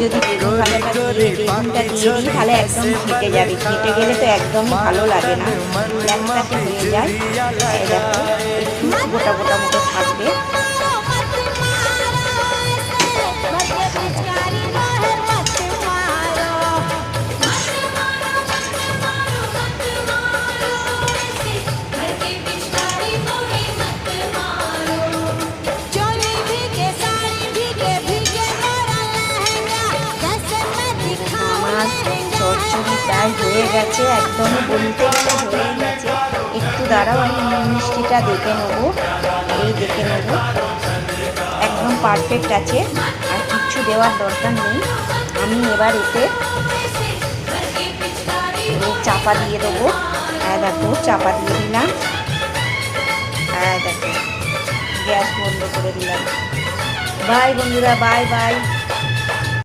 যদি বেগুনটা দিয়ে দিই তাহলে একদম ঘেটে যাবে, ঘেটে গেলে তো একদমই ভালো লাগে না, ল্যাকটাকে হয়ে যায়। এই দেখো একটু গোটা গোটা মতো থাকবে। চচ্চড়ি প্রায় হয়ে গেছে, একদমই বলতে গেলে হয়ে গেছে। একটু দাঁড়াও, আমি মিষ্টিটা দেখে নেবো। এই দেখে নেবো, একদম পারফেক্ট আছে, আর কিচ্ছু দেওয়ার দরকার নেই। আমি এবার এতে চাপা দিয়ে দেবো। দেখো চাপা দিয়ে দিলাম, দেখো গ্যাস বন্ধ করে দিলাম। বাই বন্ধুরা, বাই বাই।